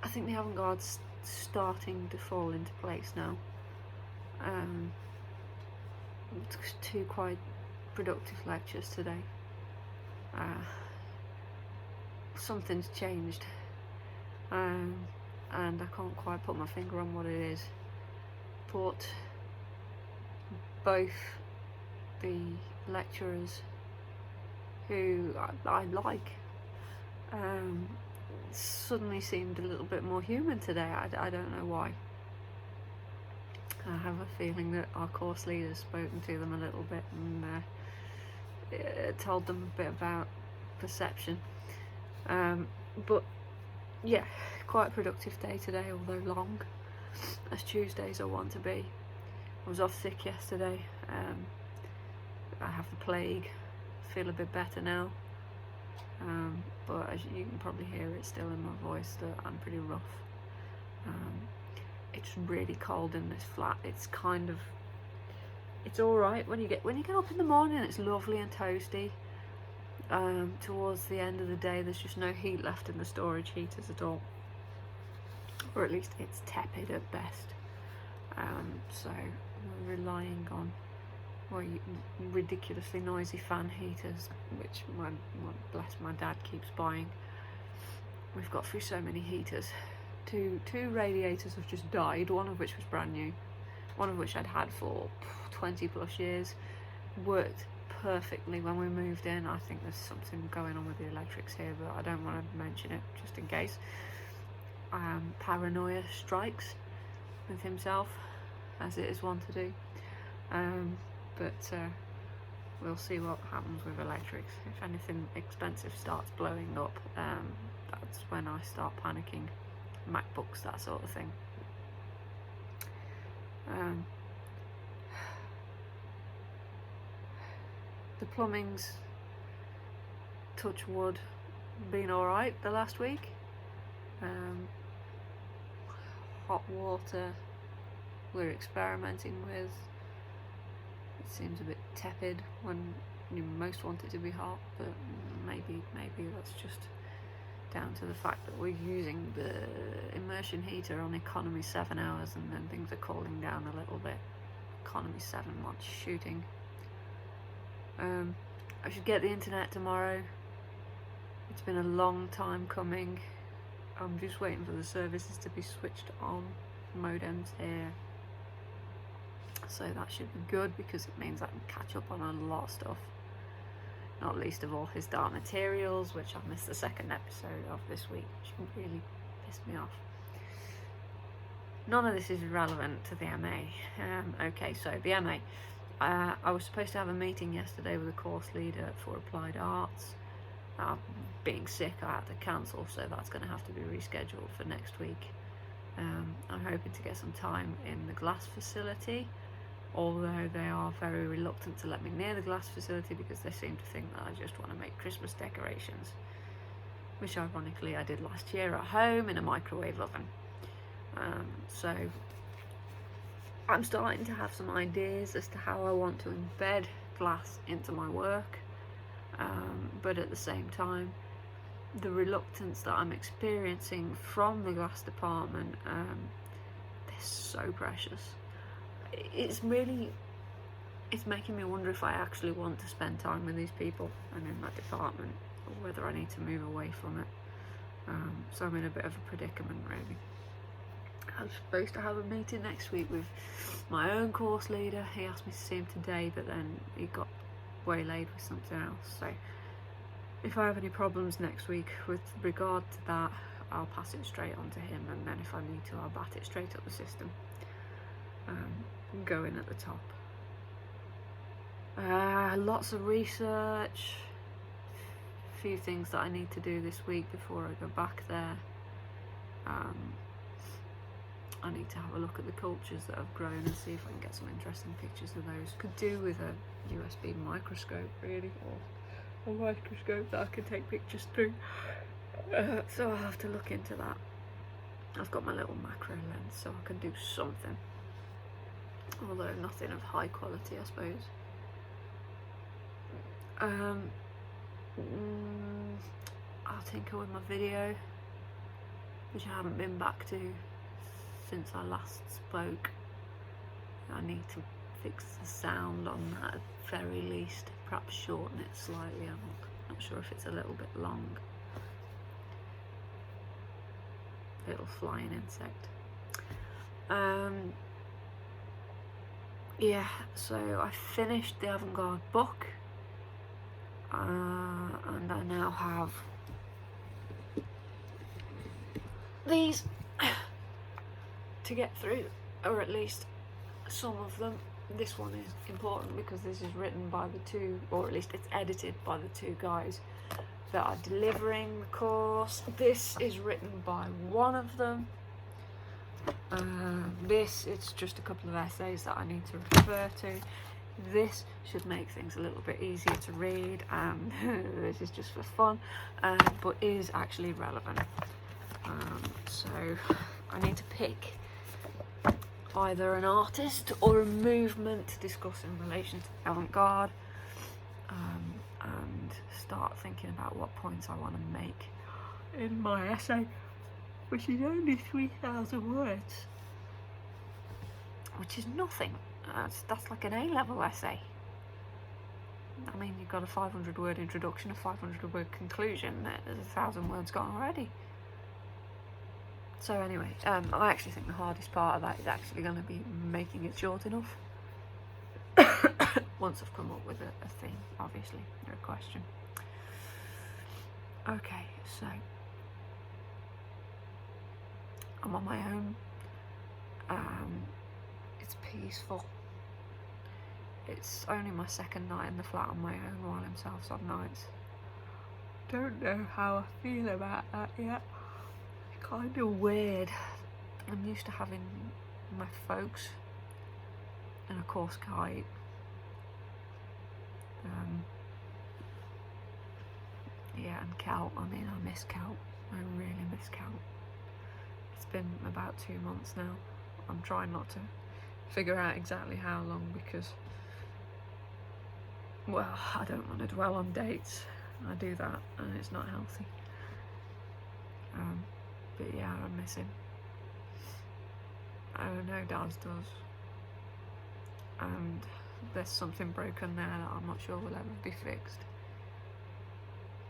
I think the avant-garde's starting to fall into place now. Two quite productive lectures today. Something's changed, and I can't quite put my finger on what it is, but both the lecturers who I like suddenly seemed a little bit more human today. I don't know why. I have a feeling that our course leader's spoken to them a little bit and told them a bit about perception. But yeah, quite a productive day today, although long, as Tuesdays are want to be. I was off sick yesterday. I have the plague. Feel a bit better now. But as you can probably hear it still in my voice that I'm pretty rough. It's really cold in this flat. It's alright when you get up in the morning. It's lovely and toasty. Towards the end of the day, there's just no heat left in the storage heaters at all, or at least it's tepid at best. So we're relying on ridiculously noisy fan heaters, which my dad keeps buying. We've got through so many heaters. Two radiators have just died, one of which was brand new, one of which I'd had for 20 plus years. Worked perfectly when we moved in. I think there's something going on with the electrics here, but I don't want to mention it just in case. Paranoia strikes with himself, as it is one to do. But we'll see what happens with electrics. If anything expensive starts blowing up, that's when I start panicking. MacBooks, that sort of thing. The plumbing's, touch wood, been alright the last week. Hot water we're experimenting with. It seems a bit tepid when you most want it to be hot, but maybe that's just down to the fact that we're using the immersion heater on economy 7 hours, and then things are cooling down a little bit. Economy 7 wants shooting. I should get the internet tomorrow. It's been a long time coming. I'm just waiting for the services to be switched on. Modems here. So that should be good, because it means I can catch up on a lot of stuff. Not least of all His Dark Materials, which I missed the second episode of this week, which really pissed me off. None of this is relevant to the MA. Okay, so the MA. I was supposed to have a meeting yesterday with a course leader for Applied Arts. Being sick, I had to cancel, so that's going to have to be rescheduled for next week. I'm hoping to get some time in the glass facility, although they are very reluctant to let me near the glass facility because they seem to think that I just want to make Christmas decorations, which ironically I did last year at home in a microwave oven. So I'm starting to have some ideas as to how I want to embed glass into my work, but at the same time, the reluctance that I'm experiencing from the glass department, they're so precious. It's making me wonder if I actually want to spend time with these people and in that department, or whether I need to move away from it. So I'm in a bit of a predicament, really. I'm supposed to have a meeting next week with my own course leader. He asked me to see him today, but then he got waylaid with something else. So if I have any problems next week with regard to that, I'll pass it straight on to him, and then if I need to, I'll bat it straight up the system. Go in at the top. Lots of research, a few things that I need to do this week before I go back there. I need to have a look at the cultures that have grown and see if I can get some interesting pictures of those. Could do with a USB microscope, really, or a microscope that I can take pictures through. So I'll have to look into that. I've got my little macro lens, so I can do something, although nothing of high quality, I suppose. I'll tinker with my video. which I haven't been back to since I last spoke. I need to fix the sound on that at the very least, perhaps shorten it slightly. I'm not sure if it's a little bit long. Little flying insect. Yeah, so I finished the Avant-Garde book, and I now have these to get through, or at least some of them. This one is important because this is written by the two, or at least it's edited by the two guys that are delivering the course. This is written by one of them. This, it's just a couple of essays that I need to refer to. This should make things a little bit easier to read, and this is just for fun, but is actually relevant. So I need to pick either an artist or a movement to discuss in relation to avant-garde, and start thinking about what points I want to make in my essay, which is only 3,000 words, which is nothing. That's like an A-level essay. I mean, you've got a 500 word introduction, a 500 word conclusion, there's 1,000 words gone already. So anyway, I actually think the hardest part of that is actually going to be making it short enough. Once I've come up with a theme, obviously, no question. Okay, so I'm on my own. It's peaceful. It's only my second night in the flat on my own while himself some nights. Don't know how I feel about that yet. It's kind of weird. I'm used to having my folks and of course Kite. Yeah, and Cal. I mean, I miss Cal. I really miss Cal. It's been about 2 months now. I'm trying not to figure out exactly how long because, well, I don't want to dwell on dates. I do that and it's not healthy. But yeah, I miss him. I know Daz does. And there's something broken there that I'm not sure will ever be fixed.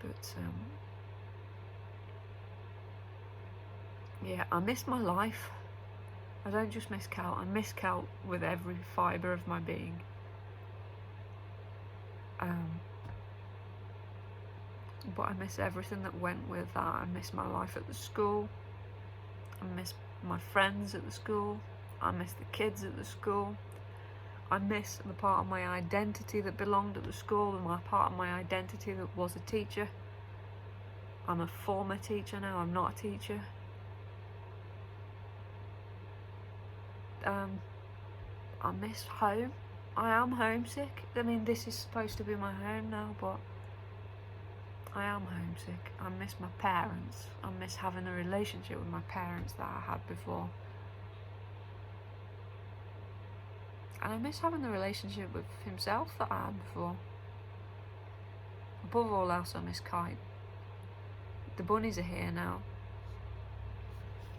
But yeah, I miss my life. I don't just miss Cal, I miss Cal with every fibre of my being. But I miss everything that went with that. I miss my life at the school. I miss my friends at the school. I miss the kids at the school. I miss the part of my identity that belonged at the school and my part of my identity that was a teacher. I'm a former teacher now, I'm not a teacher. I miss home. I am homesick. I mean, this is supposed to be my home now, but I am homesick. I miss my parents. I miss having a relationship with my parents that I had before. And I miss having the relationship with himself that I had before. Above all else, I miss Kite. The bunnies are here now.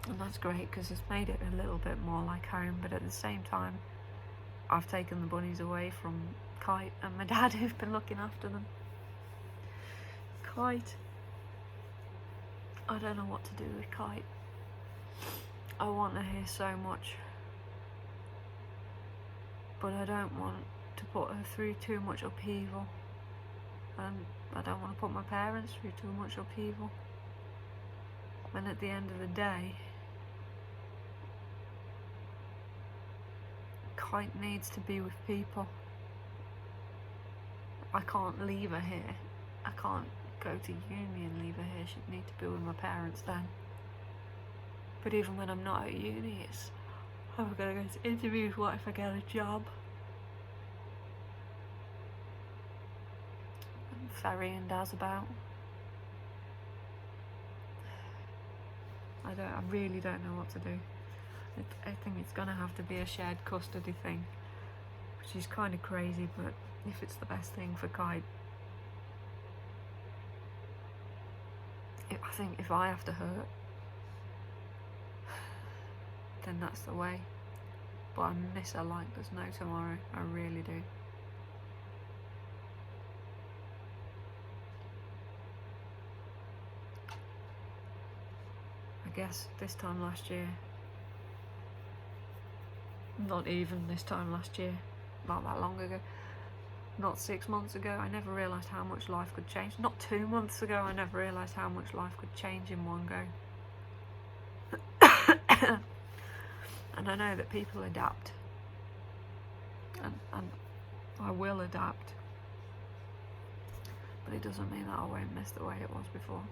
And that's great because it's made it a little bit more like home, but at the same time, I've taken the bunnies away from Kite and my dad who've been looking after them. Kite. I don't know what to do with Kite. I want her here so much. But I don't want to put her through too much upheaval. And I don't want to put my parents through too much upheaval. And at the end of the day, Kite needs to be with people. I can't leave her here. I can't go to uni and leave her here. She'd need to be with my parents then. But even when I'm not at uni, it's, I'm gonna go to interviews, what if I get a job? I'm ferrying Daz about. I really don't know what to do. I think it's gonna have to be a shared custody thing, which is kind of crazy, but if it's the best thing for Kite. I think if I have to hurt, then that's the way. But I miss her like there's no tomorrow. I really do. I guess this time last year, not even this time last year, not that long ago, not 6 months ago, I never realised how much life could change. Not 2 months ago, I never realised how much life could change in one go. And I know that people adapt, and I will adapt, but it doesn't mean that I won't miss the way it was before.